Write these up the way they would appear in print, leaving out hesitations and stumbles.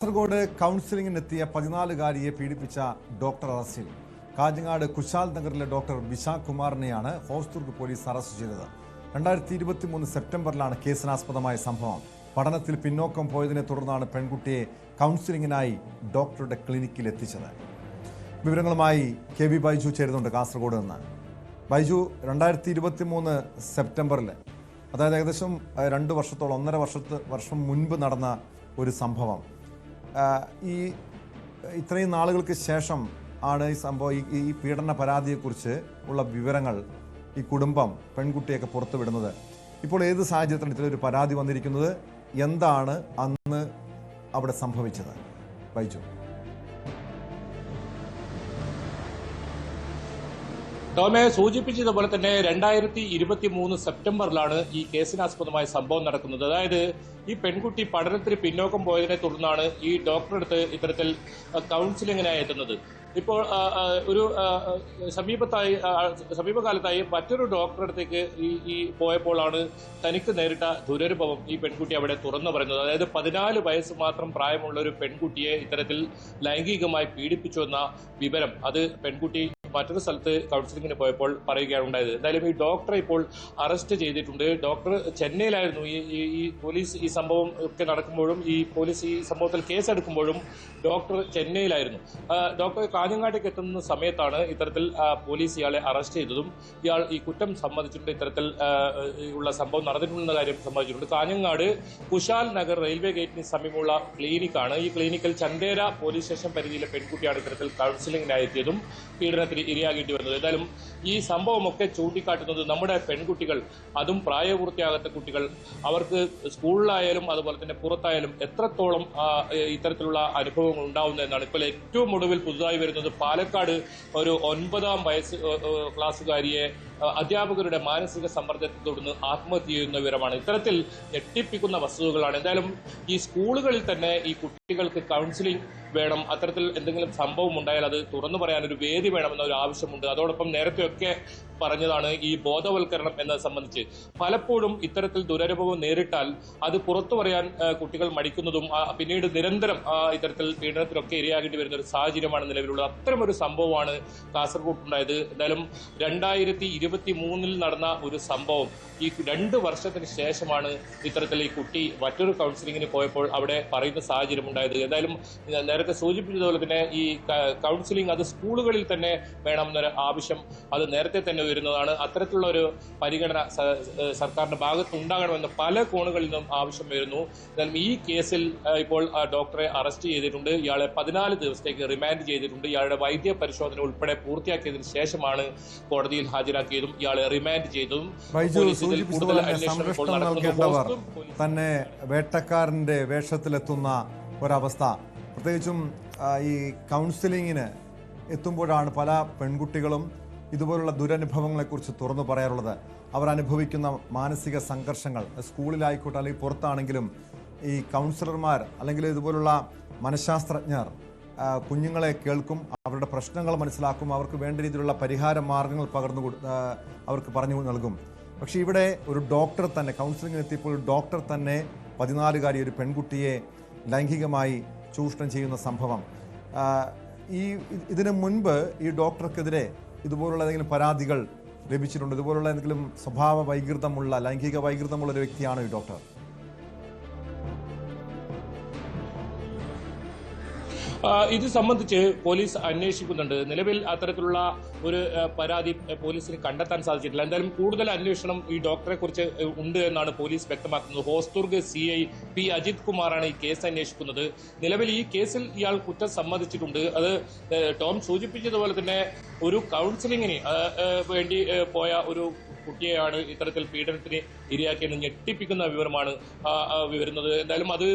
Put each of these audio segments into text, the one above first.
കാസർഗോഡ് കൗൺസിലിംഗിനെത്തിയ 14-കാരിയെ പീഡിപ്പിച്ച ഡോക്ടർ അറസ്റ്റിൽ. കാഞ്ഞങ്ങാട് കുശാൽ നഗറിലെ doctor Bisha കുമാറിനെയാണ് Hosdurg police arrest ചെയ്തത്. 2023 സെപ്റ്റംബറിലാണ് കേസിനാസ്പദമായ സംഭവം. പഠനത്തിൽ പിന്നോക്കം പോയതിനെ തുടർന്നാണ് പെൺകുട്ടിയെ കൗൺസിലിംഗിനായി ഡോക്ടറുടെ ക്ലിനിക്കിൽ എത്തിച്ചത്. വിവരങ്ങളുമായി കെ വി ബൈജു ചേരുന്നുണ്ട് കാസർഗോഡ് നിന്ന്. ബൈജു, 2023 സെപ്റ്റംബറിൽ, അതായത് ഏകദേശം 2 വർഷത്തോളം 1.5 വർഷം മുൻപ് നടന്ന ഒരു സംഭവം. ഇത്രയും നാളുകൾക്ക് ശേഷം ആണ് ഈ സംഭവം, ഈ പീഡന പരാതിയെക്കുറിച്ച് ഉള്ള വിവരങ്ങൾ ഈ കുടുംബം പെൺകുട്ടിയൊക്കെ പുറത്തുവിടുന്നത്. ഇപ്പോൾ ഏത് സാഹചര്യത്തിലാണ് ഇത്തരൊരു പരാതി വന്നിരിക്കുന്നത്? എന്താണ് അന്ന് അവിടെ സംഭവിച്ചത്? ബൈജു. ടോമെ സൂചിപ്പിച്ചതുപോലെ തന്നെ 2023 സെപ്റ്റംബറിലാണ് ഈ കേസിനാസ്പദമായ സംഭവം നടക്കുന്നത്. അതായത് ഈ പെൺകുട്ടി പഠനത്തിന് പിന്നോക്കം പോയതിനെ തുടർന്നാണ് ഈ ഡോക്ടറെടുത്ത് ഇത്തരത്തിൽ കൗൺസിലിങ്ങിനായി എത്തുന്നത്. ഇപ്പോൾ ഒരു സമീപകാലത്തായി മറ്റൊരു ഡോക്ടറടുത്തേക്ക് ഈ പോയപ്പോഴാണ് തനിക്ക് നേരിട്ട ദുരനുഭവം ഈ പെൺകുട്ടി അവിടെ തുറന്നു പറയുന്നത്. അതായത് 14 വയസ്സ് മാത്രം പ്രായമുള്ള ഒരു പെൺകുട്ടിയെ ഇത്തരത്തിൽ ലൈംഗികമായി പീഡിപ്പിച്ചു എന്ന വിവരം അത് പെൺകുട്ടി മറ്റൊരു സ്ഥലത്ത് കൗൺസിലിങ്ങിന് പോയപ്പോൾ പറയുകയാണ് ഉണ്ടായത്. എന്തായാലും ഈ ഡോക്ടറെ ഇപ്പോൾ അറസ്റ്റ് ചെയ്തിട്ടുണ്ട്. ഡോക്ടർ ചെന്നൈയിലായിരുന്നു. ഈ പോലീസ് ഈ സംഭവം ഒക്കെ നടക്കുമ്പോഴും ഈ പോലീസ് ഈ സംഭവത്തിൽ കേസെടുക്കുമ്പോഴും ഡോക്ടർ ചെന്നൈയിലായിരുന്നു. ഡോക്ടർ കാഞ്ഞങ്ങാട്ടേക്ക് എത്തുന്ന സമയത്താണ് ഇത്തരത്തിൽ പോലീസ് ഇയാളെ അറസ്റ്റ് ചെയ്തതും ഇയാൾ ഈ കുറ്റം സമ്മതിച്ചിട്ടുണ്ട്. ഇത്തരത്തിൽ ഉള്ള സംഭവം നടന്നിട്ടുണ്ടെന്ന കാര്യം സമ്മതിച്ചിട്ടുണ്ട്. കാഞ്ഞങ്ങാട് കുശാൽ നഗർ റെയിൽവേ ഗേറ്റിന് സമീപമുള്ള ക്ലിനിക്കാണ്. ഈ ക്ലിനിക്കിൽ ചന്ദേര പോലീസ് സ്റ്റേഷൻ പരിധിയിലെ പെൺകുട്ടിയാണ് ഇത്തരത്തിൽ കൗൺസിലിംഗിനായി എത്തിയതും പീഡനത്തിന് ഇരയാകേണ്ടി വരുന്നത്. ഏതായാലും ഈ സംഭവമൊക്കെ ചൂണ്ടിക്കാട്ടുന്നത് നമ്മുടെ പെൺകുട്ടികൾ, അതും പ്രായപൂർത്തിയാകാത്ത കുട്ടികൾ, അവർക്ക് സ്കൂളിലായാലും അതുപോലെ തന്നെ പുറത്തായാലും എത്രത്തോളം ഇത്തരത്തിലുള്ള അനുഭവങ്ങൾ ഉണ്ടാവുന്നത് എന്നാണ്. ഇപ്പോൾ ഏറ്റവും ഒടുവിൽ പുതുതായി വരുന്നത് പാലക്കാട് ഒരു 9ാം ക്ലാസ്സുകാരിയെ അധ്യാപകരുടെ മാനസിക സമ്മർദ്ദത്തെ തുടർന്ന് ആത്മഹത്യ ചെയ്യുന്ന വിവരമാണ്. ഇത്തരത്തിൽ ഞെട്ടിപ്പിക്കുന്ന വസ്തുതകളാണ്. എന്തായാലും ഈ സ്കൂളുകളിൽ തന്നെ ഈ കുട്ടികൾക്ക് കൗൺസിലിംഗ് വേണം. അത്തരത്തിൽ എന്തെങ്കിലും സംഭവം ഉണ്ടായാൽ അത് തുറന്നു പറയാൻ ഒരു വേദി വേണമെന്ന ഒരു ആവശ്യമുണ്ട്. അതോടൊപ്പം നേരത്തെയൊക്കെ പറഞ്ഞതാണ് ഈ ബോധവൽക്കരണം എന്നത് സംബന്ധിച്ച്. പലപ്പോഴും ഇത്തരത്തിൽ ദുരനുഭവം നേരിട്ടാൽ അത് പുറത്തു പറയാൻ കുട്ടികൾ മടിക്കുന്നതും പിന്നീട് നിരന്തരം ഇത്തരത്തിൽ പീഡനത്തിലൊക്കെ ഇരയാകേണ്ടി വരുന്ന ഒരു സാഹചര്യമാണ് നിലവിലുള്ളത്. അത്തരമൊരു സംഭവമാണ് കാസർഗോഡ് ഉണ്ടായത്. എന്തായാലും 2023 നടന്ന ഒരു സംഭവം ഈ 2 വർഷത്തിന് ശേഷമാണ് ഇത്തരത്തിൽ ഈ കുട്ടി മറ്റൊരു കൗൺസിലിങ്ങിന് പോയപ്പോൾ അവിടെ പറയുന്ന സാഹചര്യം ഉണ്ടായത്. എന്തായാലും നേരത്തെ സൂചിപ്പിച്ചതുപോലെ തന്നെ ഈ കൗൺസിലിംഗ് അത് സ്കൂളുകളിൽ തന്നെ വേണമെന്നൊരു ആവശ്യം അത് നേരത്തെ തന്നെ വരുന്നതാണ്. അത്തരത്തിലുള്ള ഒരു പരിഗണന സർക്കാരിന്റെ ഭാഗത്ത് ഉണ്ടാകണമെന്ന് പല കോണുകളിൽ നിന്നും ആവശ്യം വരുന്നു. എന്നാലും ഈ കേസിൽ ഇപ്പോൾ ഡോക്ടറെ അറസ്റ്റ് ചെയ്തിട്ടുണ്ട്. ഇയാളെ 14 ദിവസത്തേക്ക് റിമാൻഡ് ചെയ്തിട്ടുണ്ട്. ഇയാളുടെ വൈദ്യ പരിശോധന ഉൾപ്പെടെ പൂർത്തിയാക്കിയതിനു ശേഷമാണ് കോടതിയിൽ ഹാജരാക്കിയതും ഇയാളെ റിമാൻഡ് ചെയ്തതും. സംരക്ഷണം നൽകേണ്ടവർ തന്നെ വേട്ടക്കാരന്റെ വേഷത്തിലെത്തുന്ന ഒരവസ്ഥ, പ്രത്യേകിച്ചും ഈ കൗൺസിലിങ്ങിന് എത്തുമ്പോഴാണ് പല പെൺകുട്ടികളും ഇതുപോലുള്ള ദുരനുഭവങ്ങളെക്കുറിച്ച് തുറന്നു പറയാറുള്ളത്. അവർ അനുഭവിക്കുന്ന മാനസിക സംഘർഷങ്ങൾ സ്കൂളിലായിക്കോട്ടെ അല്ലെങ്കിൽ പുറത്താണെങ്കിലും ഈ കൗൺസിലർമാർ അല്ലെങ്കിൽ ഇതുപോലുള്ള മനഃശാസ്ത്രജ്ഞർ കുഞ്ഞുങ്ങളെ കേൾക്കും, അവരുടെ പ്രശ്നങ്ങൾ മനസ്സിലാക്കും, അവർക്ക് വേണ്ട രീതിയിലുള്ള പരിഹാര മാർഗങ്ങൾ അവർക്ക് പറഞ്ഞു നൽകും. പക്ഷേ ഇവിടെ ഒരു ഡോക്ടർ തന്നെ കൗൺസിലിങ്ങിന് എത്തിയപ്പോൾ ഡോക്ടർ തന്നെ 14-കാരി ഒരു പെൺകുട്ടിയെ ലൈംഗികമായി ചൂഷണം ചെയ്യുന്ന സംഭവം. ഇതിനു മുൻപ് ഈ ഡോക്ടർക്കെതിരെ ഇതുപോലുള്ള ഏതെങ്കിലും പരാതികൾ ലഭിച്ചിട്ടുണ്ട്? ഇതുപോലുള്ള എന്തെങ്കിലും സ്വഭാവ വൈകൃതമുള്ള ലൈംഗിക വൈകൃതമുള്ള ഒരു വ്യക്തിയാണോ ഈ ഡോക്ടർ? ഇത് സംബന്ധിച്ച് പോലീസ് അന്വേഷിക്കുന്നുണ്ട്. നിലവിൽ അത്തരത്തിലുള്ള ഒരു പരാതി പോലീസിന് കണ്ടെത്താൻ സാധിച്ചിട്ടില്ല. എന്തായാലും കൂടുതൽ അന്വേഷണം ഈ ഡോക്ടറെ കുറിച്ച് ഉണ്ട് എന്നാണ് പോലീസ് വ്യക്തമാക്കുന്നത്. ഹോസ്ദുർഗ് CI പി അജിത് കുമാറാണ് ഈ കേസ് അന്വേഷിക്കുന്നത്. നിലവിൽ ഈ കേസിൽ ഇയാൾ കുറ്റം സമ്മതിച്ചിട്ടുണ്ട്. അത് ടോം സൂചിപ്പിച്ചതുപോലെ തന്നെ ഒരു കൗൺസിലിങ്ങിന് വേണ്ടി പോയ ഒരു കുട്ടിയെയാണ് ഇത്തരത്തിൽ പീഡനത്തിന് ഇരയാക്കിയെന്ന് ഞെട്ടിപ്പിക്കുന്ന വിവരമാണ് വരുന്നത്. എന്തായാലും അത്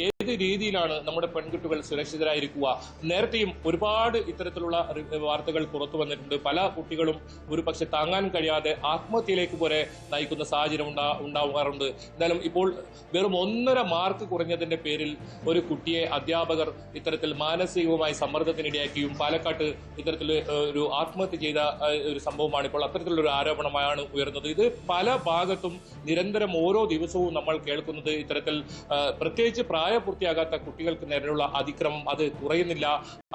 ഏത് രീതിയിലാണ് നമ്മുടെ പെൺകുട്ടികൾ സുരക്ഷിതരായിരിക്കുക? നേരത്തെയും ഒരുപാട് ഇത്തരത്തിലുള്ള വാർത്തകൾ പുറത്തു വന്നിട്ടുണ്ട്. പല കുട്ടികളും ഒരു പക്ഷെ താങ്ങാൻ കഴിയാതെ ആത്മഹത്യയിലേക്ക് പോലെ നയിക്കുന്ന സാഹചര്യം ഉണ്ടാവാറുണ്ട്. എന്തായാലും ഇപ്പോൾ വെറും 1.5 മാർക്ക് കുറഞ്ഞതിന്റെ പേരിൽ ഒരു കുട്ടിയെ അധ്യാപകർ ഇത്തരത്തിൽ മാനസികവുമായി സമ്മർദ്ദത്തിനിടയാക്കിയും പാലക്കാട്ട് ഇത്തരത്തിൽ ഒരു ആത്മഹത്യ ചെയ്ത ഒരു സംഭവമാണ് ഇപ്പോൾ അത്തരത്തിലുള്ള ഒരു ആരോപണമാണ് ഉയർന്നത്. ഇത് പല ഭാഗത്തും നിരന്തരം ഓരോ ദിവസവും നമ്മൾ കേൾക്കുന്നത് ഇത്തരത്തിൽ പ്രത്യേകിച്ച് പ്രായപൂർത്തി പ്രായപൂർത്തിയാകാത്ത കുട്ടികൾക്ക് നേരെയുള്ള അതിക്രമം അത് കുറയുന്നില്ല,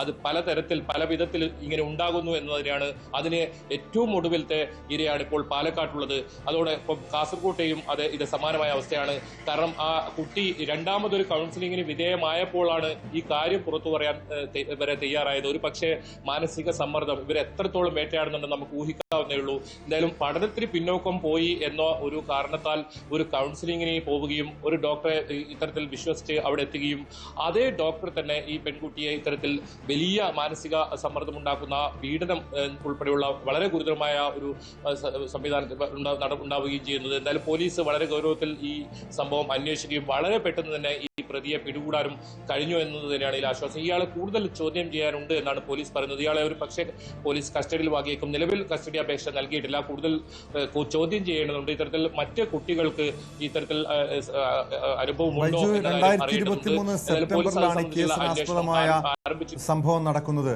അത് പലതരത്തിൽ പല വിധത്തിൽ ഇങ്ങനെ ഉണ്ടാകുന്നു എന്നതിനാണ് അതിന് ഏറ്റവും ഒടുവിലത്തെ ഇരയാണ് ഇപ്പോൾ പാലക്കാട്ടുള്ളത്. അതോടൊപ്പം കാസർകോട്ടെയും ഇത് സമാനമായ അവസ്ഥയാണ്. കാരണം ആ കുട്ടി രണ്ടാമതൊരു കൗൺസിലിങ്ങിന് വിധേയമായപ്പോഴാണ് ഈ കാര്യം പുറത്തു പറയാൻ ഇവരെ തയ്യാറായത്. ഒരു പക്ഷേ മാനസിക സമ്മർദ്ദം ഇവരെ എത്രത്തോളം വേട്ടയാടുന്നുണ്ടെന്ന് നമുക്ക് ഊഹിക്കാവുന്നേ ഉള്ളൂ. എന്തായാലും പഠനത്തിന് പിന്നോക്കം പോയി എന്ന ഒരു കാരണത്താൽ ഒരു കൗൺസിലിങ്ങിന് പോവുകയും ഒരു ഡോക്ടറെ ഇത്തരത്തിൽ വിശ്വസിച്ച് അവിടെ എത്തുകയും അതേ ഡോക്ടർ തന്നെ ഈ പെൺകുട്ടിയെ ഇത്തരത്തിൽ വലിയ മാനസിക സമ്മർദ്ദം ഉണ്ടാക്കുന്ന പീഡനം ഉൾപ്പെടെയുള്ള വളരെ ഗുരുതരമായ ഒരു സംവിധാനത്തിൽ ഉണ്ടാവുകയും ചെയ്യുന്നത്. എന്തായാലും പോലീസ് വളരെ ഗൗരവത്തിൽ ഈ സംഭവം അന്വേഷിക്കുകയും വളരെ പെട്ടെന്ന് തന്നെ ഈ പ്രതിയെ പിടികൂടാനും കഴിഞ്ഞു എന്നത് തന്നെയാണ് ഇതിൽ ആശ്വാസം. ഇയാളെ കൂടുതൽ ചോദ്യം ചെയ്യാനുണ്ട് എന്നാണ് പോലീസ് പറയുന്നത്. ഇയാളെ ഒരു പക്ഷേ പോലീസ് കസ്റ്റഡിയിൽ വാങ്ങിയേക്കും. നിലവിൽ കസ്റ്റഡി അപേക്ഷ നൽകിയിട്ടില്ല. കൂടുതൽ ചോദ്യം ചെയ്യേണ്ടതുണ്ട്. ഇത്തരത്തിൽ മറ്റ് കുട്ടികൾക്ക് ഇത്തരത്തിൽ അനുഭവമുണ്ടോ സെപ്റ്റംബറിലാണ് കേസിനാസ്പദമായ സംഭവം നടക്കുന്നത്.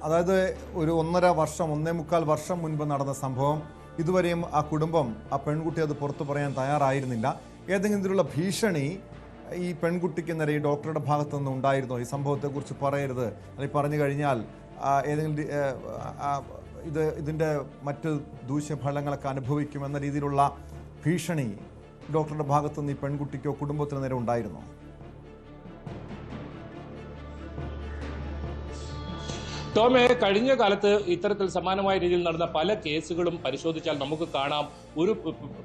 അതായത് ഒരു 1.5 വർഷം മുൻപ് നടന്ന സംഭവം. ഇതുവരെയും ആ കുടുംബം, ആ പെൺകുട്ടി അത് പുറത്തു പറയാൻ തയ്യാറായിരുന്നില്ല. ഏതെങ്കിലും ഇതിലുള്ള ഭീഷണി ഈ പെൺകുട്ടിക്ക് നേരെ ഈ ഡോക്ടറുടെ ഭാഗത്തു നിന്ന് ഉണ്ടായിരുന്നോ? ഈ സംഭവത്തെക്കുറിച്ച് പറയരുത്, അല്ലെങ്കിൽ പറഞ്ഞു കഴിഞ്ഞാൽ ഏതെങ്കിലും ഇതിൻ്റെ മറ്റ് ദൂഷ്യഫലങ്ങളൊക്കെ അനുഭവിക്കുമെന്ന രീതിയിലുള്ള ഭീഷണി ഡോക്ടറുടെ ഭാഗത്തുനിന്ന് ഈ പെൺകുട്ടിക്കോ കുടുംബത്തിനു നേരെ ഉണ്ടായിരുന്നോ? ടോമെ, കഴിഞ്ഞ കാലത്ത് ഇത്തരത്തിൽ സമാനമായ രീതിയിൽ നടന്ന പല കേസുകളും പരിശോധിച്ചാൽ നമുക്ക് കാണാം,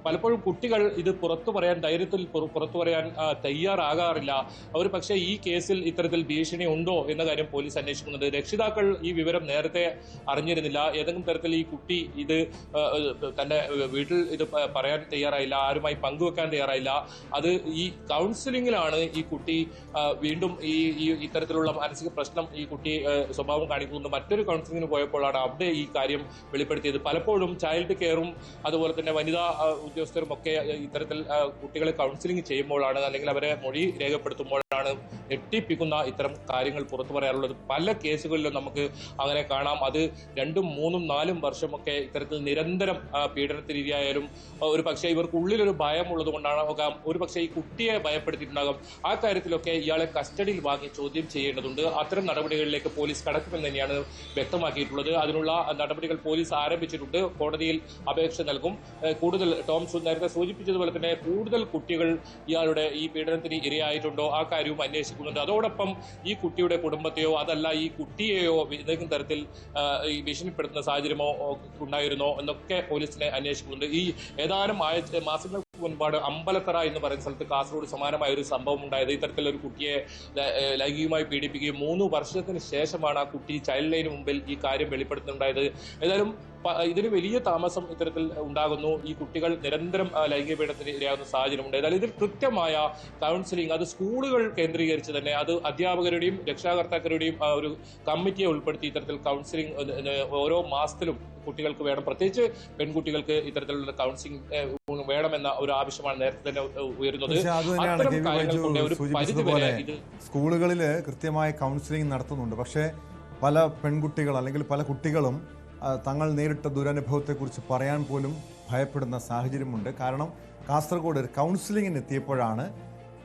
പലപ്പോഴും കുട്ടികൾ ഇത് പുറത്തു പറയാൻ ധൈര്യത്തിൽ പുറത്തു പറയാൻ തയ്യാറാകാറില്ല. അവർ പക്ഷേ ഈ കേസിൽ ഇത്തരത്തിൽ ഭീഷണി ഉണ്ടോ എന്ന കാര്യം പോലീസ് അന്വേഷിക്കുന്നുണ്ട്. രക്ഷിതാക്കൾ ഈ വിവരം നേരത്തെ അറിഞ്ഞിരുന്നില്ല. ഏതെങ്കിലും തരത്തിൽ ഈ കുട്ടി ഇത് തന്റെ വീട്ടിൽ ഇത് പറയാൻ തയ്യാറായില്ല, ആരുമായി പങ്കുവെക്കാൻ തയ്യാറായില്ല. അത് ഈ കൗൺസിലിങ്ങിലാണ് ഈ കുട്ടി വീണ്ടും ഇത്തരത്തിലുള്ള മാനസിക പ്രശ്നം ഈ കുട്ടി സ്വഭാവം കാണിക്കുന്നത്. മറ്റൊരു കൗൺസിലിങ്ങിന് പോയപ്പോഴാണ് അവിടെ ഈ കാര്യം വെളിപ്പെടുത്തിയത്. പലപ്പോഴും ചൈൽഡ് കെയറും അതുപോലെ തന്നെ വനിതാ ഉദ്യോഗസ്ഥരും ഒക്കെ ഇത്തരത്തിൽ കുട്ടികളെ കൗൺസിലിംഗ് ചെയ്യുമ്പോഴാണ്, അല്ലെങ്കിൽ അവരെ മൊഴി രേഖപ്പെടുത്തുമ്പോഴാണ് ഞെട്ടിപ്പിക്കുന്ന ഇത്തരം കാര്യങ്ങൾ പുറത്തു പറയാറുള്ളത്. പല കേസുകളിലും നമുക്ക് അങ്ങനെ കാണാം. അത് 2, 3, 4 വർഷമൊക്കെ ഇത്തരത്തിൽ നിരന്തരം പീഡനത്തിനിരയായാലും ഒരു പക്ഷേ ഇവർക്കുള്ളിലൊരു ഭയം ഉള്ളത് കൊണ്ടാകാം, ഒരു പക്ഷേ ഈ കുട്ടിയെ ഭയപ്പെടുത്തിയിട്ടുണ്ടാകാം. ആ കാര്യത്തിലൊക്കെ ഇയാളെ കസ്റ്റഡിയിൽ വാങ്ങി ചോദ്യം ചെയ്യേണ്ടതുണ്ട്. അത്തരം നടപടികളിലേക്ക് പോലീസ് കടക്കുമെന്ന് തന്നെയാണ് വ്യക്തമാക്കിയിട്ടുള്ളത്. അതിനുള്ള നടപടികൾ പോലീസ് ആരംഭിച്ചിട്ടുണ്ട്. കോടതിയിൽ അപേക്ഷ നൽകും. കൂടുതൽ ടോം നേരത്തെ സൂചിപ്പിച്ചതുപോലെ തന്നെ കൂടുതൽ കുട്ടികൾ ഇയാളുടെ ഈ പീഡനത്തിന് ഇരയായിട്ടുണ്ടോ ആ കാര്യവും അന്വേഷിക്കുന്നുണ്ട്. അതോടൊപ്പം ഈ കുട്ടിയുടെ കുടുംബത്തെയോ അതല്ല ഈ കുട്ടിയെയോ ഏതെങ്കിലും തരത്തിൽ ഈ ഭീഷണിപ്പെടുത്തുന്ന സാഹചര്യമോ ഉണ്ടായിരുന്നോ എന്നൊക്കെ പോലീസിനെ അന്വേഷിക്കുന്നുണ്ട്. ഈ ഏതാനും മാസങ്ങൾക്ക് മുൻപാണ് അമ്പലത്തറ എന്ന് പറയുന്ന സ്ഥലത്ത് കാസർഗോഡ് സമാനമായ ഒരു സംഭവം ഉണ്ടായത്. ഇത്തരത്തിലൊരു കുട്ടിയെ ലൈംഗികമായി പീഡിപ്പിക്കുകയും 3 വർഷത്തിന് ശേഷമാണ് ആ കുട്ടി ചൈൽഡ് ലൈന് മുമ്പിൽ ഈ കാര്യം വെളിപ്പെടുത്തുന്നുണ്ടായത്. ഏതായാലും ഇതിന് വലിയ താമസം ഇത്തരത്തിൽ ഉണ്ടാകുന്നു. ഈ കുട്ടികൾ നിരന്തരം ലൈംഗിക പീഡനത്തിന് ഇരയാകുന്ന സാഹചര്യമുണ്ട്. ഏതായാലും ഇതിൽ കൃത്യമായ കൗൺസിലിംഗ് അത് സ്കൂളുകൾ കേന്ദ്രീകരിച്ച് തന്നെ അത് അധ്യാപകരുടെയും രക്ഷാകർത്താക്കളുടെയും ഒരു കമ്മിറ്റിയെ ഉൾപ്പെടുത്തി ഇത്തരത്തിൽ കൗൺസിലിംഗ് ഓരോ മാസത്തിലും കുട്ടികൾക്ക് വേണം. പ്രത്യേകിച്ച് പെൺകുട്ടികൾക്ക് ഇത്തരത്തിലുള്ള കൗൺസിലിംഗ് വേണമെന്ന ഒരു ആവശ്യമാണ് നേരത്തെ തന്നെ ഉയരുന്നത്. സ്കൂളുകളിൽ കൃത്യമായ കൗൺസിലിംഗ് നടത്തുന്നുണ്ട്. പക്ഷേ പല പെൺകുട്ടികൾ അല്ലെങ്കിൽ പല കുട്ടികളും തങ്ങൾ നേരിട്ട ദുരനുഭവത്തെക്കുറിച്ച് പറയാൻ പോലും ഭയപ്പെടുന്ന സാഹചര്യമുണ്ട്. കാരണം കാസർഗോഡ് ഒരു കൗൺസിലിങ്ങിന് എത്തിയപ്പോഴാണ്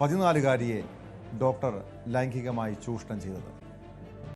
14-കാരിയെ ഡോക്ടർ ലൈംഗികമായി ചൂഷണം ചെയ്തത്.